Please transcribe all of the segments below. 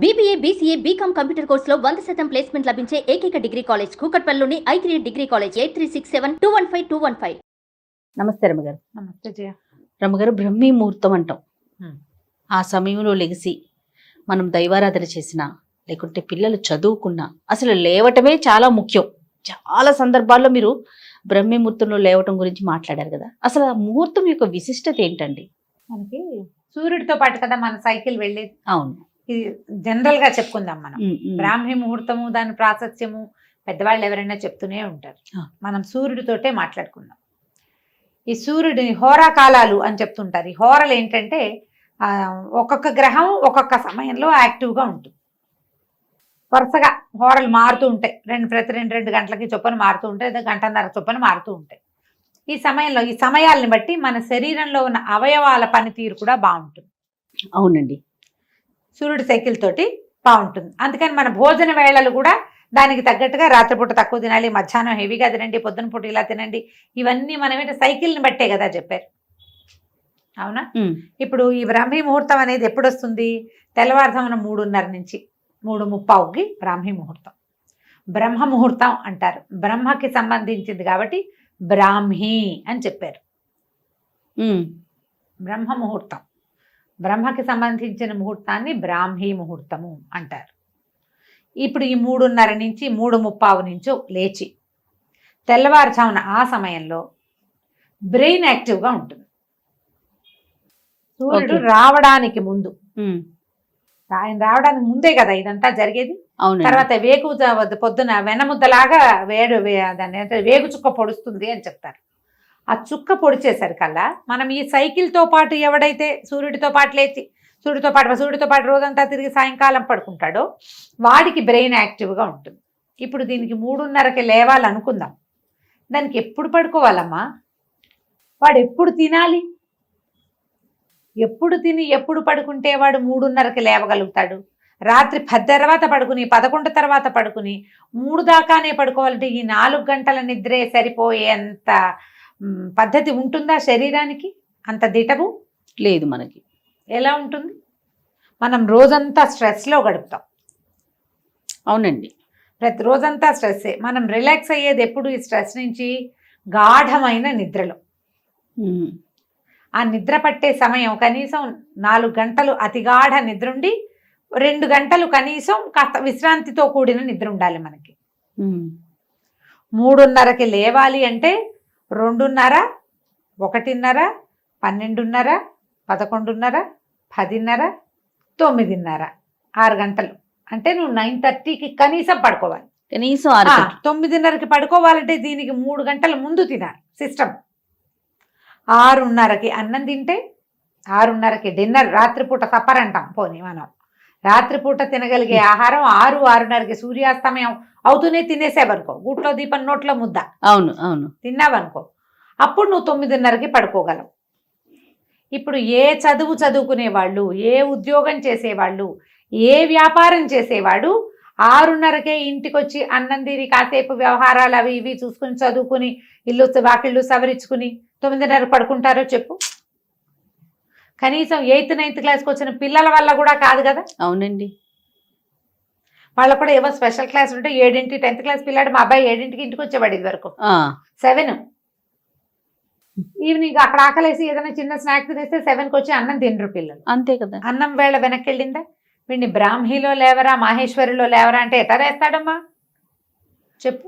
BBA, BCA, BCom computer కోర్సులో 100% placement లభించే ఏకైక డిగ్రీ కాలేజ్ కూకట్పల్లిలోని i3 డిగ్రీ కాలేజ్ 8367215215. నమస్తే రమ్మగారు. నమస్తే జయ. రమ్మగారు, బ్రహ్మీ ముహూర్తం అంటాం. ఆ సమయంలో లెగిసి మనం దైవారాధన చేసినా లేకుంటే పిల్లలు చదువుకున్నా అసలు లేవటమే చాలా ముఖ్యం. చాలా సందర్భాల్లో మీరు బ్రహ్మీ ముహూర్తంలో లేవటం గురించి మాట్లాడారు కదా. అసలు ఆ ముహూర్తం యొక్క విశిష్టత ఏంటండి? మనకి సూర్యుడితో పాటు కదా మన సైకిల్ వెళ్ళేది. అవును, ఇది జనరల్ గా చెప్పుకుందాం మనం. బ్రాహ్మీ ముహూర్తము, దాని ప్రాశస్త్యము పెద్దవాళ్ళు ఎవరైనా చెప్తూనే ఉంటారు. మనం సూర్యుడితోటే మాట్లాడుకుందాం. ఈ సూర్యుడిని హోరా కాలాలు అని చెప్తుంటారు. ఈ హోరలు ఏంటంటే ఒక్కొక్క గ్రహం ఒక్కొక్క సమయంలో యాక్టివ్గా ఉంటుంది. వరుసగా హోరలు మారుతూ ఉంటాయి. ప్రతి రెండు గంటలకి చొప్పున మారుతూ ఉంటాయి, లేదా గంటన్నర చొప్పున మారుతూ ఉంటాయి. ఈ సమయంలో ఈ సమయాల్ని బట్టి మన శరీరంలో ఉన్న అవయవాల పనితీరు కూడా బాగుంటుంది. అవునండి, సూర్యుడి సైకిల్ తోటి బాగుంటుంది. అందుకని మన భోజన వేళలు కూడా దానికి తగ్గట్టుగా రాత్రిపూట తక్కువ తినాలి, మధ్యాహ్నం హెవీగా తినండి, పొద్దున పూట ఇలా తినండి. ఇవన్నీ మనం సైకిల్ని బట్టే కదా చెప్పారు. అవునా? ఇప్పుడు ఈ బ్రాహ్మీ ముహూర్తం అనేది ఎప్పుడు వస్తుంది? తెల్లవారుజామున 3:30 నుంచి 3:30కి బ్రాహ్మీ ముహూర్తం. బ్రహ్మ ముహూర్తం అంటారు. బ్రహ్మకి సంబంధించింది కాబట్టి బ్రాహ్మీ అని చెప్పారు. బ్రహ్మ ముహూర్తం, బ్రహ్మకి సంబంధించిన ముహూర్తాన్ని బ్రాహ్మీ ముహూర్తము అంటారు. ఇప్పుడు ఈ 3:30 నుంచి 3:30 నుంచో లేచి తెల్లవారుజామున ఆ సమయంలో బ్రెయిన్ యాక్టివ్గా ఉంటుంది. సూర్యుడు రావడానికి ముందు, ఆయన రావడానికి ముందే కదా ఇదంతా జరిగేది. తర్వాత వేగు పొద్దున వెనముద్దలాగా దాన్ని వేగు చుక్క పొడుస్తుంది అని చెప్తారు. ఆ చుక్క పొడిచేసరికల్లా మనం ఈ సైకిల్తో పాటు ఎవడైతే సూర్యుడితో పాటు లేచి సూర్యుడితో పాటు రోజంతా తిరిగి సాయంకాలం పడుకుంటాడో వాడికి బ్రెయిన్ యాక్టివ్గా ఉంటుంది. ఇప్పుడు దీనికి 3:30కి లేవాలనుకుందాం. దానికి ఎప్పుడు పడుకోవాలమ్మా? వాడు ఎప్పుడు తినాలి? ఎప్పుడు తిని ఎప్పుడు పడుకుంటే వాడు 3:30కి లేవగలుగుతాడు? రాత్రి 10 తర్వాత పడుకుని 11 తర్వాత పడుకుని 3 దాకానే పడుకోవాలంటే ఈ 4 గంటల నిద్రే సరిపోయేంత పద్ధతి ఉంటుందా శరీరానికి? అంత దిటవు లేదు మనకి. ఎలా ఉంటుంది? మనం రోజంతా స్ట్రెస్లో గడుపుతాం. అవునండి, ప్రతి రోజంతా స్ట్రెస్సే. మనం రిలాక్స్ అయ్యేది ఎప్పుడు? ఈ స్ట్రెస్ నుంచి గాఢమైన నిద్రలో. ఆ నిద్ర పట్టే సమయం కనీసం 4 గంటలు అతిగాఢ నిద్ర ఉండి 2 గంటలు కనీసం కాస్త విశ్రాంతితో కూడిన నిద్ర ఉండాలి మనకి. 3:30కి లేవాలి అంటే 2:30, 1:30, 12:30, 11:30, 10:30, 9:30, 6 గంటలు. అంటే నువ్వు 9:30కి కనీసం పడుకోవాలి. కనీసం 9:30కి పడుకోవాలంటే దీనికి 3 గంటల ముందు తినాలి సిస్టమ్. 6:30కి అన్నం తింటే 6:30కి డిన్నర్, రాత్రిపూట సప్పర్ అంటాం. పోనీ మనం రాత్రిపూట తినగలిగే ఆహారం 6-6:30కి సూర్యాస్తమయం అవుతూనే తినేసేవనుకో, గూట్లో దీపం నోట్లో ముద్ద. అవును అవును, తిన్నావనుకో, అప్పుడు నువ్వు 9:30కి పడుకోగలవు. ఇప్పుడు ఏ చదువు చదువుకునేవాళ్ళు, ఏ ఉద్యోగం చేసేవాళ్ళు, ఏ వ్యాపారం చేసేవాడు 6:30కే ఇంటికి వచ్చి అన్నం తిని కాసేపు వ్యవహారాలు అవి ఇవి చూసుకుని చదువుకుని ఇల్లు వాకిళ్ళు సవరించుకుని 9:30 పడుకుంటారో చెప్పు? కనీసం 8th 9th క్లాస్కి వచ్చిన పిల్లల వల్ల కూడా కాదు కదా. అవునండి, వాళ్ళకు కూడా ఏవో స్పెషల్ క్లాస్ ఉంటే 7ంటి 10th క్లాస్ పిల్లాడు, మా అబ్బాయి 7ంటికి ఇంటికి వచ్చేవాడు. ఇది వరకు 7 ఈవినింగ్ అక్కడ ఆకలేసి ఏదైనా చిన్న స్నాక్ తినేస్తే 7కి వచ్చి అన్నం తినరు పిల్లలు. అంతే కదా. అన్నం వేళ వెనక్కి వెళ్ళిందా? వీడిని బ్రాహ్మీలో లేవరా, మాహేశ్వరిలో లేవరా అంటే ఎట్లా వేస్తాడమ్మా చెప్పు?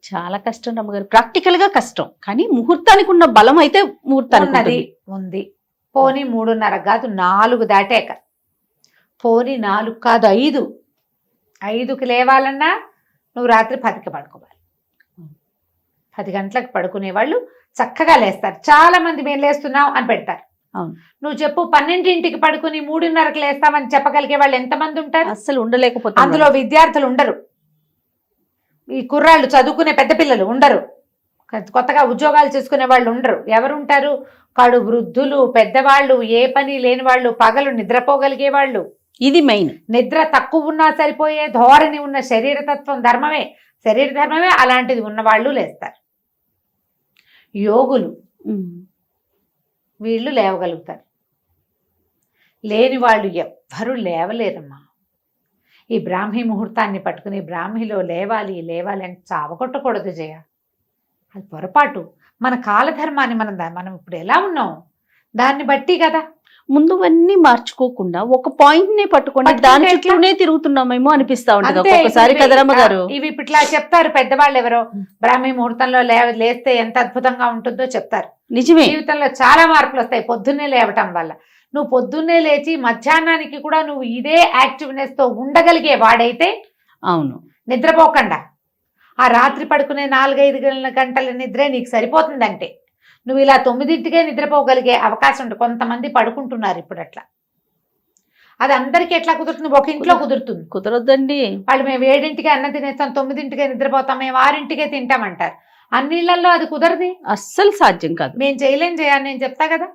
చాలా కష్టం రమ్మగారు, ప్రాక్టికల్ గా కష్టం. కానీ ముహూర్తానికి ఉన్న బలం అయితే ముహూర్తానికి ఉంది. పోనీ 3:30 కాదు 4 దాటాక, పోనీ 4 కాదు 5కి లేవాలన్నా నువ్వు రాత్రి 10కి పడుకోవాలి. 10 గంటలకు పడుకునే వాళ్ళు చక్కగా లేస్తారు. చాలా మంది మేము లేస్తున్నాం అని పెడతారు. నువ్వు చెప్పు, 12ంటికి పడుకుని 3:30కి లేస్తామని చెప్పగలిగే వాళ్ళు ఎంతమంది ఉంటారు? అసలు ఉండలేకపోతే. అందులో విద్యార్థులు ఉండరు, ఈ కుర్రాళ్ళు చదువుకునే పెద్ద పిల్లలు ఉండరు, కొత్తగా ఉద్యోగాలు చేసుకునే వాళ్ళు ఉండరు. ఎవరు ఉంటారు? కడు వృద్ధులు, పెద్దవాళ్ళు, ఏ పని లేని వాళ్ళు, పగలు నిద్రపోగలిగే వాళ్ళు. ఇది మెయిన్. నిద్ర తక్కువ ఉన్నా సరిపోయే ధోరణి ఉన్న శరీరతత్వం శరీర ధర్మమే అలాంటిది ఉన్నవాళ్ళు లేస్తారు. యోగులు వీళ్ళు లేవగలుగుతారు. లేని వాళ్ళు ఎవ్వరూ లేవలేరమ్మా. ఈ బ్రాహ్మీ ముహూర్తాన్ని పట్టుకుని బ్రాహ్మిలో లేవాలి లేవాలి అంటే చావగొట్టకూడదు జయ. అది పొరపాటు. మన కాలధర్మాన్ని మనం ఇప్పుడు ఎలా ఉన్నాం దాన్ని బట్టి కదా. ముందువన్నీ మార్చుకోకుండా ఒక పాయింట్ నే పట్టుకొని పట్టుకుంటే దాని ఎట్లా? చుట్టూనే తిరుగుతున్నామేమో అనిపిస్తా ఉంటది అంతే. ఒక్కొక్కసారి ఇప్పుడు కదరమ్మ గారు. ఇవి ఇప్పుడు ఇట్లా చెప్తారు పెద్దవాళ్ళు ఎవరో, బ్రాహ్మీ ముహూర్తంలో లేస్తే ఎంత అద్భుతంగా ఉంటుందో చెప్తారు. నిజమే. జీవితంలో చాలా మార్పులు వస్తాయి పొద్దున్నే లేవటం వల్ల. నువ్వు పొద్దున్నే లేచి మధ్యాహ్నానికి కూడా నువ్వు ఇదే యాక్టివ్నెస్ తో ఉండగలిగే వాడైతే, అవును, నిద్రపోకుండా ఆ రాత్రి పడుకునే 4-5 గంటల నిద్రే నీకు సరిపోతుందంటే నువ్వు ఇలా 9ంటికే నిద్రపోగలిగే అవకాశం ఉంటుంది. కొంతమంది పడుకుంటున్నారు ఇప్పుడు అట్లా. అది అందరికీ ఎట్లా కుదురుతుంది? ఒక ఇంట్లో కుదురుతుంది. కుదరొద్దండి. వాళ్ళు మేము 7ంటికే అన్నం తినేస్తాం, 9ంటికే నిద్రపోతాం, మేము 6ంటికే తింటామంటారు. అన్నిళ్లలో అది కుదరది, అస్సలు సాధ్యం కాదు. మేము చేయలేం చేయాలి. నేను చెప్తా కదా,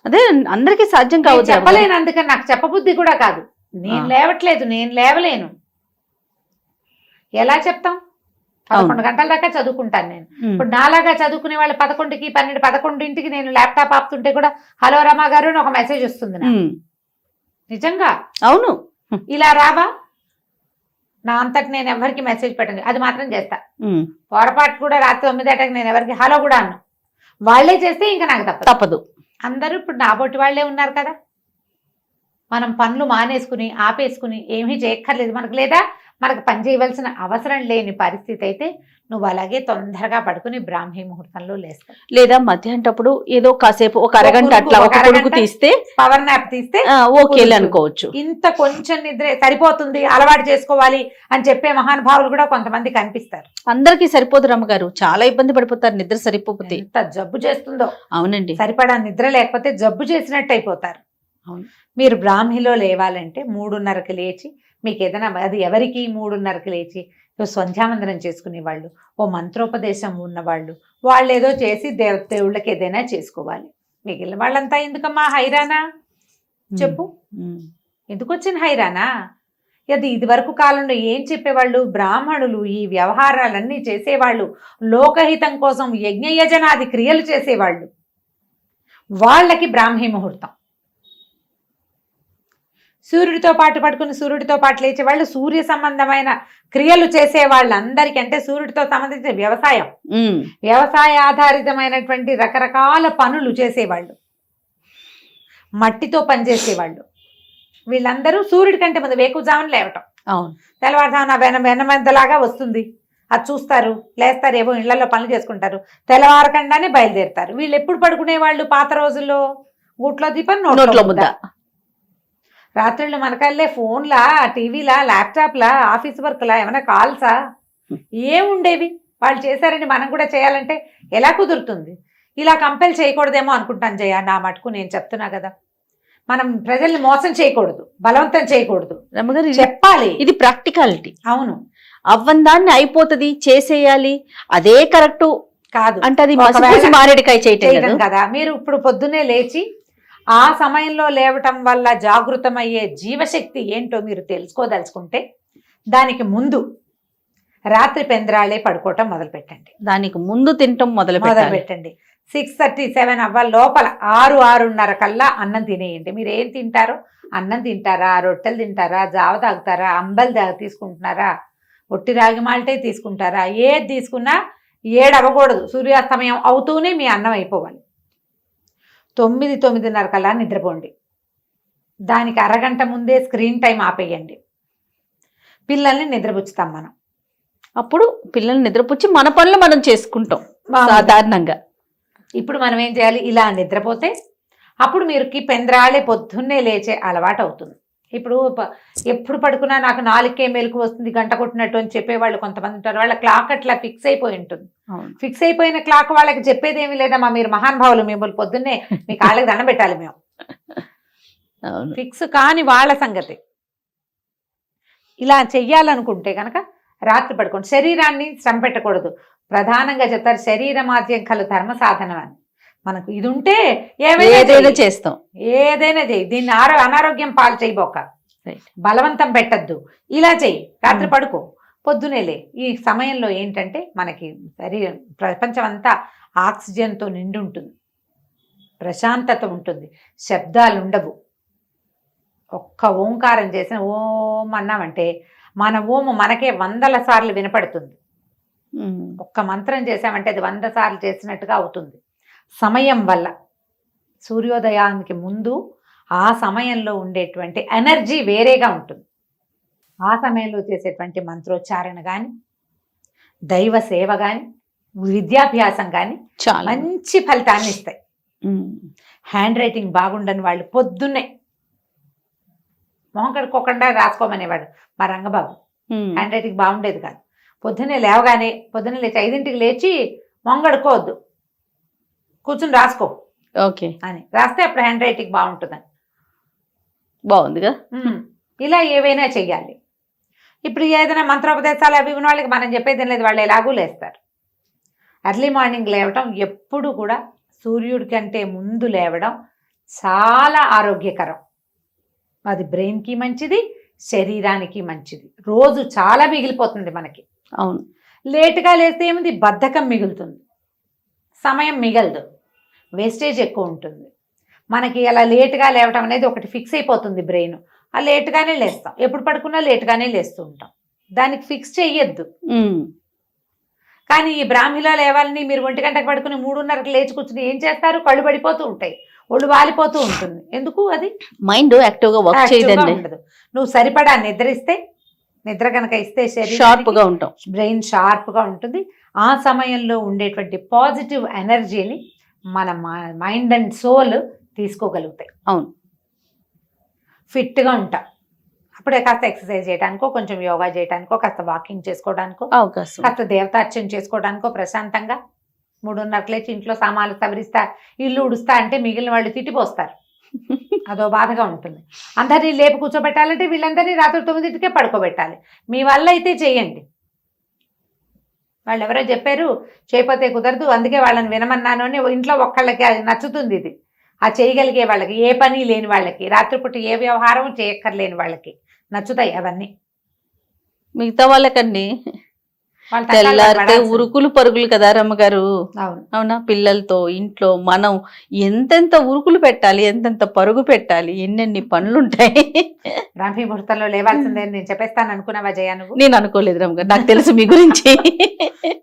అదే అందరికీ సాధ్యం నేను కావచ్చు. చెప్పలేను. అందుకని నాకు చెప్పబుద్ధి కూడా కాదు. నేను లేవట్లేదు, నేను లేవలేను, ఎలా చెప్తాం? 11 గంటల దాకా చదువుకుంటాను నేను. ఇప్పుడు నాలాగా చదువుకునే వాళ్ళు 11కి 11ంటికి నేను ల్యాప్టాప్ ఆపుతుంటే కూడా హలో రమా గారు అని ఒక మెసేజ్ వస్తుంది నాకు. నిజంగా అవును. ఇలా రావా? నా అంతటి నేను ఎవరికి మెసేజ్ పెట్టండి, అది మాత్రం చేస్తా. పొరపాటు కూడా రాత్రి 9 గంటలకు నేను ఎవరికి హలో కూడా అన్నా. వాళ్ళే చేస్తే ఇంకా నాకు తప్పదు. అందరూ ఇప్పుడు నాబోటి వాళ్ళే ఉన్నారు కదా. మనం పనులు మానేసుకుని ఆపేసుకుని ఏమీ చేయక్కర్లేదు మనకు. లేదా మనకు పని చేయవలసిన అవసరం లేని పరిస్థితి అయితే నువ్వు అలాగే తొందరగా పడుకుని బ్రాహ్మీ ముహూర్తంలో లేస్తావు. లేదా మధ్యాహ్నప్పుడు ఏదో కాసేపు ఒక అరగంట అట్లా ఒక కొడుకు తీస్తే, పవర్ నాప్ తీస్తే ఓకే అనుకోవచ్చు. ఇంత కొంచెం నిద్ర సరిపోతుంది, అలవాటు చేసుకోవాలి అని చెప్పే మహానుభావులు కూడా కొంతమంది కనిపిస్తారు. అందరికీ సరిపోదు రమ్మగారు, చాలా ఇబ్బంది పడిపోతారు నిద్ర సరిపోతే. ఎంత జబ్బు చేస్తుందో. అవునండి. సరిపడా నిద్ర లేకపోతే జబ్బు చేసినట్టు అయిపోతారు. అవును. మీరు బ్రాహ్మీలో లేవాలంటే 3:30కి లేచి, మీకు ఏదైనా అది ఎవరికి 3:30కి లేచి సంధ్యావందనం చేసుకునే వాళ్ళు, ఓ మంత్రోపదేశం ఉన్నవాళ్ళు, వాళ్ళు ఏదో చేసి దేవుళ్ళకి ఏదైనా చేసుకోవాలి. మిగిలిన వాళ్ళంతా ఎందుకమ్మా హైరానా చెప్పు? ఎందుకు వచ్చిన హైరానా? అది ఇదివరకు కాలంలో ఏం చెప్పేవాళ్ళు? బ్రాహ్మణులు ఈ వ్యవహారాలన్నీ చేసేవాళ్ళు, లోకహితం కోసం యజ్ఞయజనాది క్రియలు చేసేవాళ్ళు. వాళ్ళకి బ్రాహ్మీ ముహూర్తం. సూర్యుడితో పాటు పడుకుని సూర్యుడితో పాటు లేచేవాళ్ళు, సూర్య సంబంధమైన క్రియలు చేసే వాళ్ళందరికీ, అంటే సూర్యుడితో సంబంధించిన వ్యవసాయ ఆధారితమైనటువంటి రకరకాల పనులు చేసేవాళ్ళు, మట్టితో పనిచేసేవాళ్ళు, వీళ్ళందరూ సూర్యుడి కంటే ముందు వేకువజామున లేవటం. అవును. తెల్లవారుజామున వెనమందలాగా వస్తుంది, అది చూస్తారు, లేస్తారు, ఏవో ఇళ్లలో పనులు చేసుకుంటారు, తెల్లవారకుండానే బయలుదేరుతారు. వీళ్ళు ఎప్పుడు పడుకునేవాళ్ళు పాత రోజుల్లో? గూట్లో దీపం నోట్లో ముద్ద. రాత్రుళ్ళు మనకల్లే ఫోన్లా, టీవీలా, ల్యాప్టాప్లా, ఆఫీస్ వర్క్లా, ఏమైనా కాల్సా ఏముండేవి? వాళ్ళు చేశారని మనం కూడా చేయాలంటే ఎలా కుదురుతుంది? ఇలా కంపెల్ చేయకూడదేమో అనుకుంటాను జయ. నా మటుకు నేను చెప్తున్నా కదా, మనం ప్రజల్ని మోసం చేయకూడదు, బలవంతం చేయకూడదు, చెప్పాలి. ఇది ప్రాక్టికాలిటీ. అవును. అవ్వందాన్ని అయిపోతుంది, చేసేయాలి, అదే కరెక్ట్ కాదు అంటే అది మారేడికాయ చేయటం కదా. మీరు ఇప్పుడు పొద్దున్నే లేచి ఆ సమయంలో లేవటం వల్ల జాగృతమయ్యే జీవశక్తి ఏంటో మీరు తెలుసుకోదలుచుకుంటే దానికి ముందు రాత్రి పెందరాళే పడుకోవటం మొదలు పెట్టండి. దానికి ముందు తినటం మొదలు పెట్టండి. 6:37 అవ్వాలి లోపల 6-6:30 కల్లా అన్నం తినేయండి. మీరు ఏం తింటారో, అన్నం తింటారా, రొట్టెలు తింటారా, జావ తాగుతారా, అంబలి తీసుకుంటున్నారా, ఒట్టి రాగి మాల్టే తీసుకుంటారా, ఏది తీసుకున్నా 7 అవ్వకూడదు. సూర్యాస్తమయం అవుతూనే మీ అన్నం అయిపోవాలి. 9-9:30 కల్లా నిద్రపోండి. దానికి అరగంట ముందే స్క్రీన్ టైం ఆపేయండి. పిల్లల్ని నిద్రపుచ్చుతాం మనం. అప్పుడు పిల్లల్ని నిద్రపుచ్చి మన పనులు మనం చేసుకుంటాం సాధారణంగా. ఇప్పుడు మనం ఏం చేయాలి? ఇలా నిద్రపోతే అప్పుడు మీరుకి పెందరాళే పొద్దున్నే లేచే అలవాటు అవుతుంది. ఇప్పుడు ఎప్పుడు పడుకున్నా నాకు 4కే మెలకు వస్తుంది, గంట కొట్టినట్టు అని చెప్పేవాళ్ళు కొంతమంది ఉంటారు. వాళ్ళ క్లాక్ అట్లా ఫిక్స్ అయిపోయి ఉంటుంది. ఫిక్స్ అయిపోయిన క్లాక్ వాళ్ళకి చెప్పేది ఏమీ లేదమ్మా, మీరు మహానుభావులు, మిమ్మల్ని పొద్దున్నే మీ కాళ్ళకి దండం పెట్టాలి మేము. ఫిక్స్ కాని వాళ్ళ సంగతి. ఇలా చెయ్యాలనుకుంటే కనుక రాత్రి పడుకోండి. శరీరాన్ని శ్రమ పెట్టకూడదు. ప్రధానంగా చెప్తారు శరీరమాద్యం కలు ధర్మ సాధనం అని. మనకు ఇది ఉంటే ఏదైనా చేస్తాం, ఏదైనా చెయ్యి. దీన్ని అనారోగ్యం పాలు చేయబోక, బలవంతం పెట్టద్దు. ఇలా చెయ్యి, రాత్రి పడుకో, పొద్దునేలే. ఈ సమయంలో ఏంటంటే మనకి శరీరం, ప్రపంచం అంతా ఆక్సిజన్తో నిండి ఉంటుంది, ప్రశాంతత ఉంటుంది, శబ్దాలు ఉండవు. ఒక్క ఓంకారం చేసిన ఓం అన్నామంటే మన ఓము మనకే 100 సార్లు వినపడుతుంది. ఒక్క మంత్రం చేసామంటే అది 100 సార్లు చేసినట్టుగా అవుతుంది. సమయం వల్ల సూర్యోదయానికి ముందు ఆ సమయంలో ఉండేటువంటి ఎనర్జీ వేరేగా ఉంటుంది. ఆ సమయంలో చేసేటువంటి మంత్రోచ్చారణ కానీ, దైవ సేవ కానీ, విద్యాభ్యాసం కానీ చాలా మంచి ఫలితాన్ని ఇస్తాయి. హ్యాండ్ రైటింగ్ బాగుండని వాళ్ళు పొద్దున్నే మొహం కడుక్కోకుండా రాసుకోమనేవాడు మా రంగబాబు. హ్యాండ్ రైటింగ్ బాగుండేది కాదు. పొద్దున్నే లేవగానే పొద్దున్నే లేచి 5ంటికి లేచి మొహం కడుక్కోవద్దు, కూర్చుని రాసుకో ఓకే అని రాస్తే అప్పుడు హ్యాండ్ రైటింగ్ బాగుంటుందని. బాగుందిగా. ఇలా ఏవైనా చెయ్యాలి. ఇప్పుడు ఏదైనా మంత్రోపదేశాలు అవి ఉన్న వాళ్ళకి మనం చెప్పేది లేదు, వాళ్ళు ఎలాగూ లేస్తారు. ఎర్లీ మార్నింగ్ లేవటం ఎప్పుడు కూడా సూర్యుడి కంటే ముందు లేవడం చాలా ఆరోగ్యకరం. అది బ్రెయిన్కి మంచిది, శరీరానికి మంచిది. రోజు చాలా మిగిలిపోతుంది మనకి. అవును. లేటుగా లేస్తే ఏముంది, బద్ధకం మిగులుతుంది, సమయం మిగలదు, వేస్టేజ్ ఎక్కువ ఉంటుంది. మనకి అలా లేటుగా లేవటం అనేది ఒకటి ఫిక్స్ అయిపోతుంది బ్రెయిన్. ఆ లేటుగానే లేస్తాం, ఎప్పుడు పడుకున్నా లేటుగానే లేస్తూ ఉంటాం. దానికి ఫిక్స్ చెయ్యొద్దు. కానీ ఈ బ్రాహ్మిలో లేవాలని మీరు 1 గంటకు పడుకుని 3:30కి లేచి కూర్చుని ఏం చేస్తారు, కళ్ళు పడిపోతూ ఉంటాయి, ఒళ్ళు వాలిపోతూ ఉంటుంది. ఎందుకు? అది మైండ్ యాక్టివ్ గా వర్క్ చేయదండి. ఉండదు. నువ్వు సరిపడా నిద్రిస్తే, నిద్ర కనుక ఇస్తే షార్ప్ గా ఉంటాం, బ్రెయిన్ షార్ప్ గా ఉంటుంది. ఆ సమయంలో ఉండేటువంటి పాజిటివ్ ఎనర్జీని మన మైండ్ అండ్ సోల్ తీసుకోగలుగుతాయి. అవును. ఫిట్గా ఉంటాం. అప్పుడే కాస్త ఎక్సర్సైజ్ చేయడానికో, కొంచెం యోగా చేయడానికో, కాస్త వాకింగ్ చేసుకోవడానికో, అవకాశం, కాస్త దేవతార్చన చేసుకోవడానికో ప్రశాంతంగా 3:30కి లేచి ఇంట్లో సామాన్లు సవరిస్తా, ఇల్లు ఉడుస్తా అంటే మిగిలిన వాళ్ళు తిట్టిపోస్తారు. అదో బాధగా ఉంటుంది. అందరినీ లేపు కూర్చోబెట్టాలంటే వీళ్ళందరినీ రాత్రి 9కే పడుకోబెట్టాలి. మీ వల్ల అయితే చేయండి. వాళ్ళు ఎవరో చెప్పారు చేయకపోతే కుదరదు, అందుకే వాళ్ళని వినమన్నాను అని. ఇంట్లో ఒక్కళ్ళకి అది నచ్చుతుంది. ఇది ఆ చేయగలిగే వాళ్ళకి, ఏ పని లేని వాళ్ళకి, రాత్రిపూట ఏ వ్యవహారం చేయక్కర్లేని వాళ్ళకి నచ్చుతాయి అవన్నీ. మిగతా వాళ్ళకండి తెల్లారితే ఉరుకులు పరుగులు కదా రమ్మగారు. అవునా? పిల్లలతో ఇంట్లో మనం ఎంతెంత ఉరుకులు పెట్టాలి, ఎంతెంత పరుగు పెట్టాలి, ఎన్నెన్ని పనులుంటాయి. బ్రాహ్మీ ముహూర్తంలో లేవాల్సిందే నేను చెప్పేస్తాను అనుకున్నావా జయ? నువ్వు? నేను అనుకోలేదు రమ్మగారు, నాకు తెలుసు మీ గురించి.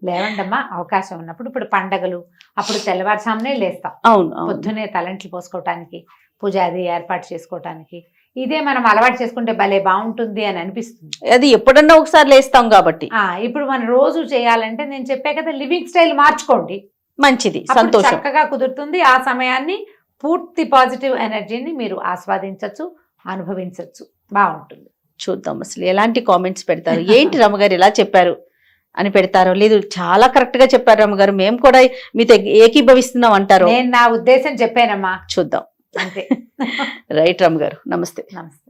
లేవండమ్మా, అవకాశం ఉన్నప్పుడు. ఇప్పుడు పండగలు అప్పుడు తెల్లవారుసామునే లేస్తాం. అవును. పొద్దునే తలంట్లు పోసుకోవటానికి, పూజ అది ఏర్పాటు చేసుకోవటానికి. ఇదే మనం అలవాటు చేసుకుంటే భలే బాగుంటుంది అని అనిపిస్తుంది. అది ఎప్పుడన్నా ఒకసారి లేస్తాం కాబట్టి. ఇప్పుడు మనం రోజు చేయాలంటే నేను చెప్పే కదా, లివింగ్ స్టైల్ మార్చుకోండి, మంచిది, సంతోషం, చక్కగా కుదురుతుంది. ఆ సమయాన్ని పూర్తి పాజిటివ్ ఎనర్జీని మీరు ఆస్వాదించవచ్చు, అనుభవించవచ్చు, బాగుంటుంది. చూద్దాం అసలు ఎలాంటి కామెంట్స్ పెడతారు. ఏంటి రమ్మగారు ఇలా చెప్పారు అని పెడతారో, లేదు చాలా కరెక్ట్ గా చెప్పారు రమ్మగారు, మేము కూడా మీతో ఏకీభవిస్తున్నాం అంటారు. నేను నా ఉద్దేశం చెప్పానమ్మా, చూద్దాం. అంతే. రైట్ రమ్మగారు, నమస్తే. నమస్తే.